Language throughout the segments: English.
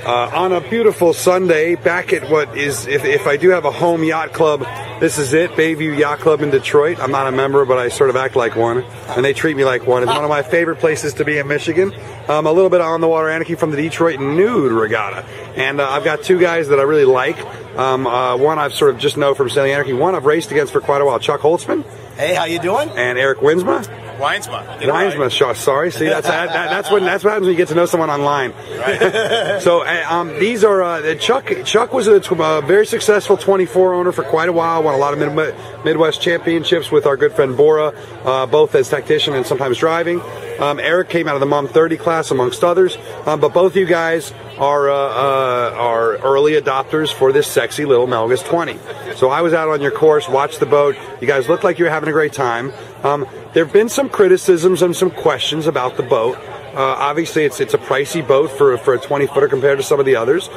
on a beautiful Sunday, back at what is, if I do have a home yacht club, this is it, Bayview Yacht Club in Detroit. I'm not a member, but I sort of act like one, and they treat me like one. It's one of my favorite places to be in Michigan. A little bit of on-the-water anarchy from the Detroit NOOD regatta. And I've got two guys that I really like. One I've sort of just know from Sailing Anarchy. One I've raced against for quite a while, Chuck Holzman. Hey, how you doing? And Eric Wynsma. Wynsma, sorry. See, that's what happens when you get to know someone online. Right. So these are Chuck was a very successful 24 owner for quite a while. Won a lot of Midwest championships with our good friend Bora, both as tactician and sometimes driving. Eric came out of the Mom 30 class amongst others. But both of you guys are early adopters for this sexy little Melges 20. So I was out on your course, watched the boat. You guys looked like you were having a great time. There have been some criticisms and some questions about the boat. Obviously, it's a pricey boat for a 20-footer compared to some of the others,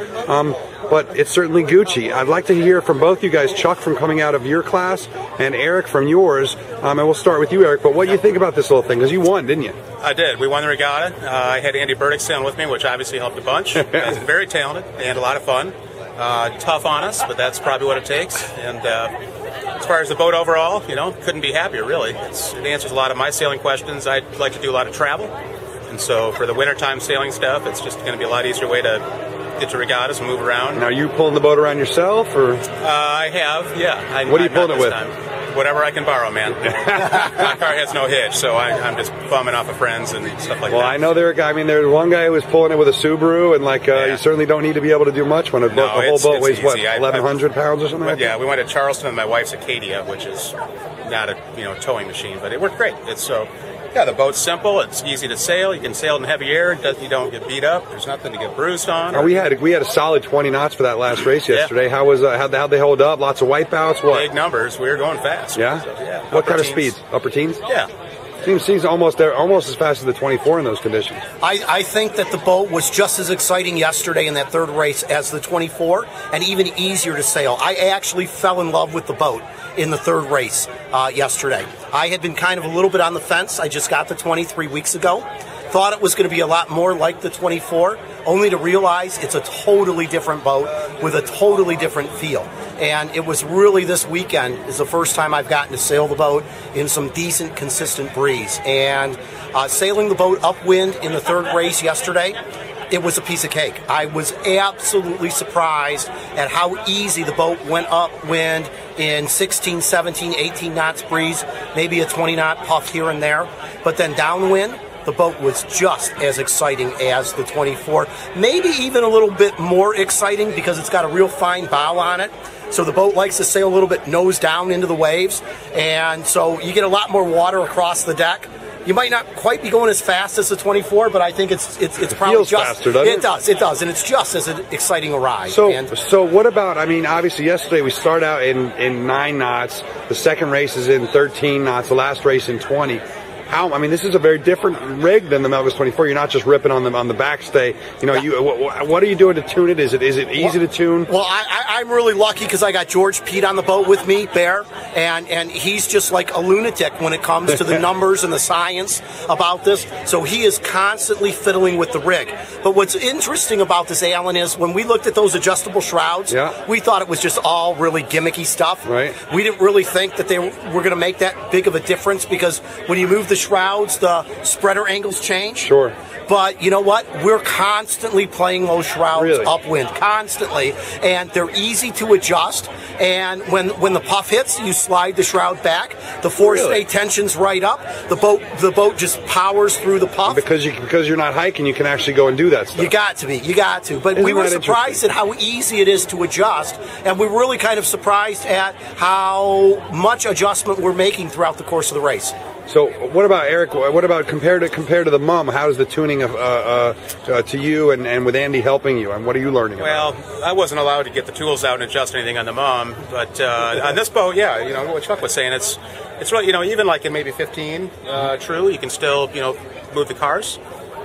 but it's certainly Gucci. I'd like to hear from both you guys, Chuck from coming out of your class and Eric from yours, and we'll start with you, Eric, but what do you think about this little thing? Because you won, didn't you? I did. We won the regatta. I had Andy Burdick sailing with me, which obviously helped a bunch. He's very talented and a lot of fun. Tough on us, but that's probably what it takes. And as far as the boat overall, couldn't be happier, really. It answers a lot of my sailing questions. I like to do a lot of travel. And so for the wintertime sailing stuff, it's just going to be a lot easier way to get to regattas and move around. Now, are you pulling the boat around yourself, or? I have, yeah. What are you pulling it with? Time. Whatever I can borrow, man. My car has no hitch, so I'm just bumming off of friends and stuff like that. Well, I know there's one guy who was pulling it with a Subaru, and you certainly don't need to be able to do much when the whole boat weighs, what, 1,100 pounds or something like that? Yeah, we went to Charleston with my wife's Acadia, which is not a towing machine, but it worked great. The boat's simple. It's easy to sail. You can sail in heavy air. You don't get beat up. There's nothing to get bruised on. We had a solid 20 knots for that last race yesterday. Yeah. How'd they hold up? Lots of wipeouts. What? Big numbers. We were going fast. Yeah. So, yeah. What kind of speeds? Upper teens? Yeah. Seems almost as fast as the 24 in those conditions. I think that the boat was just as exciting yesterday in that third race as the 24, and even easier to sail. I actually fell in love with the boat in the third race yesterday. I had been kind of a little bit on the fence. I just got the 23 weeks ago. Thought it was going to be a lot more like the 24, only to realize it's a totally different boat with a totally different feel. And it was really this weekend is the first time I've gotten to sail the boat in some decent, consistent breeze. And sailing the boat upwind in the third race yesterday, it was a piece of cake. I was absolutely surprised at how easy the boat went upwind in 16, 17, 18 knots breeze, maybe a 20-knot puff here and there. But then downwind, the boat was just as exciting as the 24. Maybe even a little bit more exciting because it's got a real fine bow on it. So the boat likes to sail a little bit nose down into the waves. And so you get a lot more water across the deck. You might not quite be going as fast as the 24, but I think it's probably feels just faster, doesn't it? It does, and it's just as exciting a ride. So what about? Obviously yesterday we start out in 9 knots. The second race is in 13 knots. The last race in 20. This is a very different rig than the Melges 24. You're not just ripping on the backstay. What are you doing to tune it? Is it easy to tune? Well, I'm really lucky because I got George Pete on the boat with me, Bear, and he's just like a lunatic when it comes to the numbers and the science about this. So he is constantly fiddling with the rig. But what's interesting about this, Alan, is when we looked at those adjustable shrouds, we thought it was just all really gimmicky stuff. Right. We didn't really think that they were going to make that big of a difference because when you move the shrouds, the spreader angles change. Sure. But you know what? We're constantly playing those shrouds upwind, constantly, and they're easy to adjust. And when the puff hits, you slide the shroud back. The forestay tension's right up. The boat just powers through the puff. Because you're not hiking, you can actually go and do that stuff. You got to. But we were surprised at how easy it is to adjust, and we were really kind of surprised at how much adjustment we're making throughout the course of the race. So what about Eric? What about compared to the Mum? How is the tuning to you and with Andy helping you? And what are you learning? Well, I wasn't allowed to get the tools out and adjust anything on the Mum, but on this boat, what Chuck was saying, it's really, even like in maybe 15 true, you can still move the cars.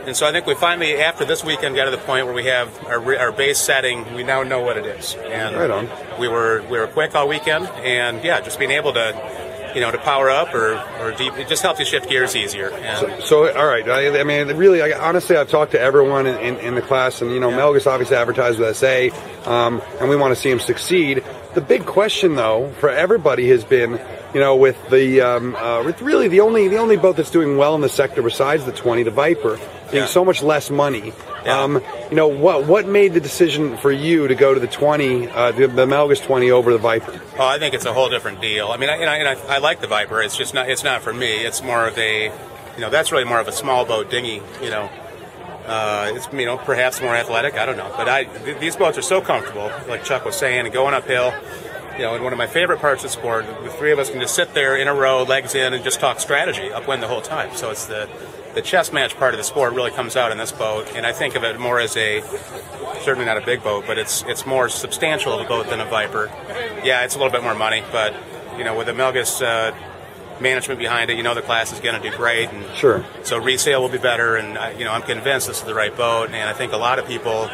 And so I think we finally, after this weekend, got to the point where we have our base setting. We now know what it is. And right on. We were quick all weekend, and just being able to to power up or deep. It just helps you shift gears easier. And so all right. I mean, really, honestly, I've talked to everyone in the class, and Melges obviously advertised with SA, and we want to see him succeed. The big question, though, for everybody has been, with the with really the only boat that's doing well in the sector besides the 20, the Viper, being so much less money. What made the decision for you to go to the 20, the Melges 20 over the Viper? Oh, I think it's a whole different deal. I mean, I like the Viper. It's just not. It's not for me. It's more of a, that's really more of a small boat dinghy. It's perhaps more athletic. I don't know, but these boats are so comfortable, like Chuck was saying, and going uphill. And one of my favorite parts of the sport, the three of us can just sit there in a row, legs in, and just talk strategy upwind the whole time. So it's the chess match part of the sport really comes out in this boat, and I think of it more as certainly not a big boat, but it's more substantial of a boat than a Viper. Yeah, it's a little bit more money, but with the Melges management behind it, the class is going to do great, and sure. So resale will be better, and I'm convinced this is the right boat, and I think a lot of people,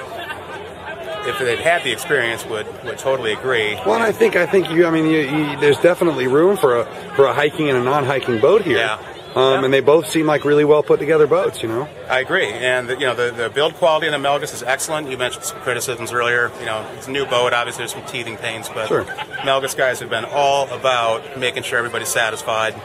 if they'd had the experience, would totally agree. Well, and I think there's definitely room for a hiking and a non-hiking boat here. Yeah. And they both seem like really well put together boats, I agree, and the build quality in the Melges is excellent. You mentioned some criticisms earlier. It's a new boat, obviously there's some teething pains, but sure. Melges guys have been all about making sure everybody's satisfied.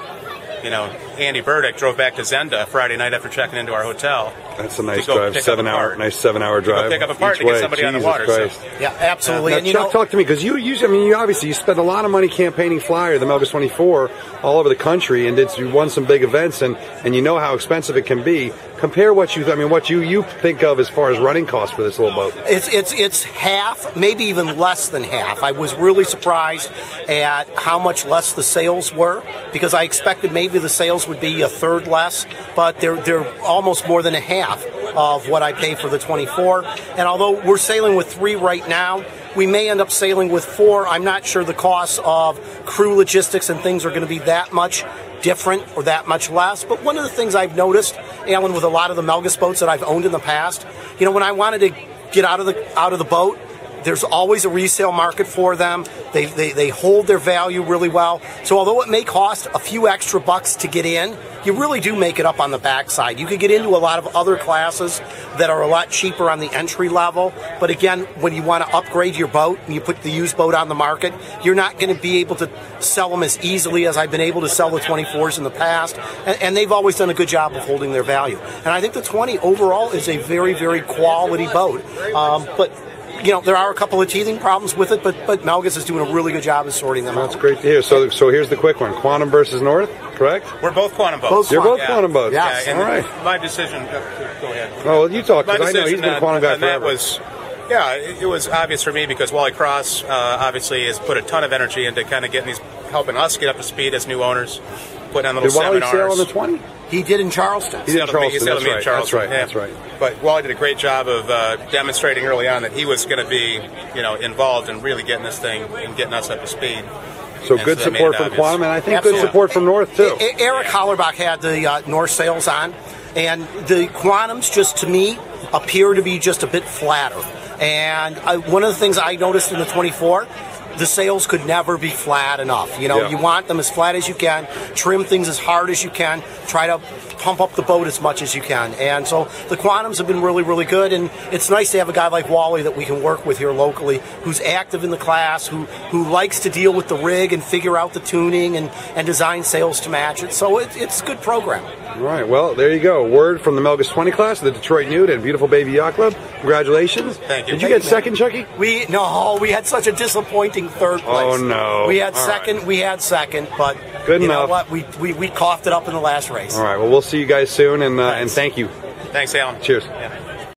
Andy Burdick drove back to Zenda Friday night after checking into our hotel. That's a nice drive, nice 7-hour drive. Pick up a part to get somebody on the water. So. Yeah, absolutely. And Chuck, talk to me, because you obviously spent a lot of money campaigning Flyer, the Melges 24, all over the country, and you won some big events, and you know how expensive it can be. Compare what you think of as far as running costs for this little boat. It's half, maybe even less than half. I was really surprised at how much less the sales were, because I expected maybe the sales would be a third less, but they're almost more than a half of what I pay for the 24. And although we're sailing with 3 right now, we may end up sailing with 4. I'm not sure the costs of crew logistics and things are going to be that much different or that much less. But one of the things I've noticed, Alan, with a lot of the Melges boats that I've owned in the past, when I wanted to get out of the boat, there's always a resale market for them. They hold their value really well. So although it may cost a few extra bucks to get in, you really do make it up on the backside. You could get into a lot of other classes that are a lot cheaper on the entry level. But again, when you want to upgrade your boat and you put the used boat on the market, you're not going to be able to sell them as easily as I've been able to sell the 24s in the past. And they've always done a good job of holding their value. And I think the 20 overall is a very, very quality boat. But there are a couple of teething problems with it, but Melges is doing a really good job of sorting them out. That's great to hear. So here's the quick one. Quantum versus North, correct? We're both Quantum boats. You're both Quantum boats. Yes. Yeah, all right. My decision, go ahead. Oh, well, you talk, because I know he's been a Quantum guy forever. It was obvious for me because Wally Cross obviously has put a ton of energy into kind of helping us get up to speed as new owners, putting on little seminars. Did Wally sail on the 20? He did in Charleston. He did in Charleston, that's right. That's right. But Wally did a great job of demonstrating early on that he was going to be, involved in really getting this thing and getting us up to speed. So good support from Quantum, and I think good support from North, too. Eric Hollerbach had the North sails on, and the Quantums, just to me, appear to be just a bit flatter. And one of the things I noticed in the 24, the sails could never be flat enough. You want them as flat as you can, trim things as hard as you can, try to pump up the boat as much as you can. And so the Quantums have been really, really good, and it's nice to have a guy like Wally that we can work with here locally, who's active in the class, who likes to deal with the rig and figure out the tuning and design sails to match it. So it's a good program. All right, well, there you go. Word from the Melges 20 class, the Detroit NOOD and Beautiful Baby Yacht Club. Congratulations. Thank you. Did you get second, Chucky? We had such a disappointing third place. Oh, no. We had second, but good you enough. know what? We coughed it up in the last race. All right, well, we'll see you guys soon, and thank you. Thanks, Alan. Cheers. Yeah.